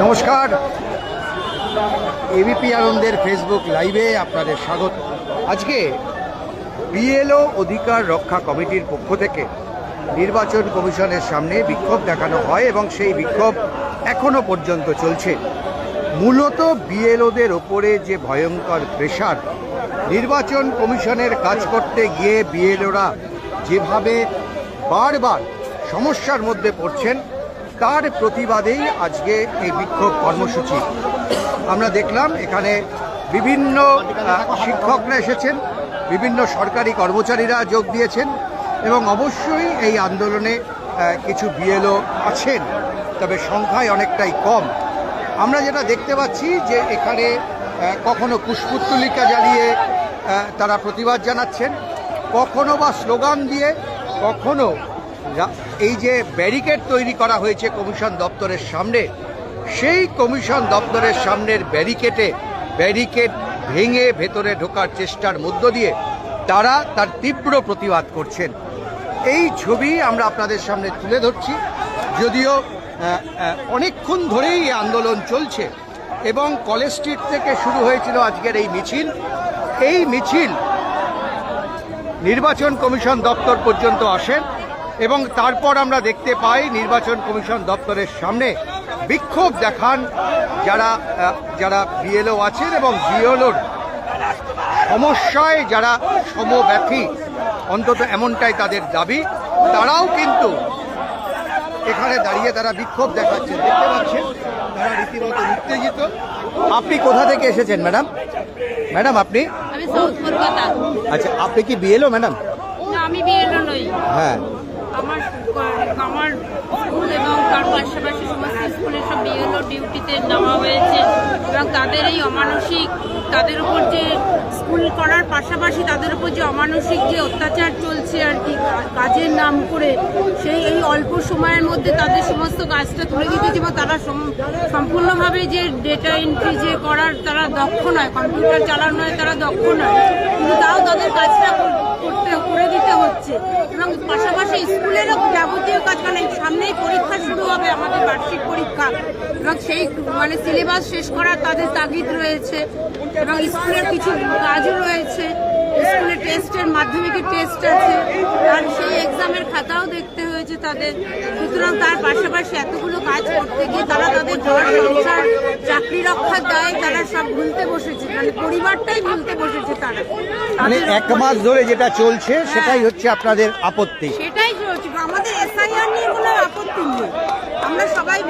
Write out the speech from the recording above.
নমস্কার, এবিপি আনন্দের ফেসবুক লাইভে আপনাদের স্বাগত। আজকে বিএলও অধিকার রক্ষা কমিটির পক্ষ থেকে নির্বাচন কমিশনের সামনে বিক্ষোভ দেখানো হয় এবং সেই বিক্ষোভ এখনো পর্যন্ত চলছে। মূলত বিএলওদের ওপরে যে ভয়ঙ্কর প্রেশার, নির্বাচন কমিশনের কাজ করতে গিয়ে বিএলওরা যেভাবে বারবার সমস্যার মধ্যে পড়ছেন, তার প্রতিবাদেই আজকে এই বিক্ষোভ কর্মসূচি। আমরা দেখলাম এখানে বিভিন্ন শিক্ষকরা এসেছেন, বিভিন্ন সরকারি কর্মচারীরা যোগ দিয়েছেন এবং অবশ্যই এই আন্দোলনে কিছু বিএলও আছেন, তবে সংখ্যায় অনেকটাই কম। আমরা যেটা দেখতে পাচ্ছি যে এখানে কখনো পুষ্পোত্তলিকা জ্বালিয়ে তারা প্রতিবাদ জানাচ্ছেন, কখনো বা স্লোগান দিয়ে, কখনো এই যে ব্যারিকেড তৈরি করা হয়েছে কমিশন দপ্তরের সামনে, সেই কমিশন দপ্তরের সামনের ব্যারিকেড ভেঙে ভেতরে ঢোকার চেষ্টার মধ্য দিয়ে তারা তার তীব্র প্রতিবাদ করছেন। এই ছবি আমরা আপনাদের সামনে তুলে ধরছি। যদিও অনেকক্ষণ ধরেই এই আন্দোলন চলছে এবং কলেজ স্ট্রিট থেকে শুরু হয়েছিল আজকের এই মিছিল। এই মিছিল নির্বাচন কমিশন দপ্তর পর্যন্ত আসেন এবং তারপর আমরা দেখতে পাই নির্বাচন কমিশন দপ্তরের সামনে বিক্ষোভ দেখান যারা বিএলও আছেন এবং বিএলওর সমস্যায় যারা সমব্যথী, অন্তত এমনটাই তাদের দাবি। তারাও কিন্তু এখানে দাঁড়িয়ে তারা বিক্ষোভ দেখাচ্ছেন, দেখতে পাচ্ছেন তারা রীতিমতো উত্তেজিত। আপনি কোথা থেকে এসেছেন ম্যাডাম? ম্যাডাম আপনি? আমি সাউথ কলকাতা। আচ্ছা, আপনি কি বিএলও ম্যাডাম? না, আমি বিএলও নই। হ্যাঁ, আমার স্কুল এবং তার পাশাপাশি সমস্ত স্কুলে সব বিএলও ডিউটিতে নেওয়া হয়েছে এবং তাদের এই অমানসিক, তাদের উপর যে স্কুল করার পাশাপাশি তাদের উপর যে অমানসিক যে অত্যাচার চলছে আর কি কাজের নাম করে, সেই এই অল্প সময়ের মধ্যে তাদের সমস্ত কাজটা তুলে দিতে এবং তারা সম্পূর্ণভাবে যে ডেটা এন্ট্রি যে করার তারা দক্ষ নয়, কম্পিউটার চালানো নয় তারা দক্ষ নয়, কিন্তু তাও তাদের কাজটা করে দিতে হচ্ছে। এবং পাশাপাশি স্কুলেরও যাবতীয় কাজ, মানে সামনেই পরীক্ষা শুরু হবে, আমাদের বার্ষিক পরীক্ষা, এবং সেই সিলেবাস শেষ করার তাদের তাগিদ রয়েছে এবং স্কুলের কিছু কাজও রয়েছে। স্কুলের টেস্টের, মাধ্যমিকের টেস্ট আছে, আর সেই এক্সামের খাতাও দেখতে হয়েছে তাদের। সুতরাং তার পাশাপাশি এতগুলো কাজ করতে গিয়ে তারা তাদের ঘর সংসার, চাকরি রক্ষার দায় তারা সব ভুলতে বসেছে, পরিবারটাই ভুলতে বসেছে তারা। এক মাস ধরে যেটা চলছে সেটাই হচ্ছে আপনাদের আপত্তি? সেটাই চলছে। আমাদের এসআইআর নিয়ে কোনো আপত্তি নেই, আমরা সবাই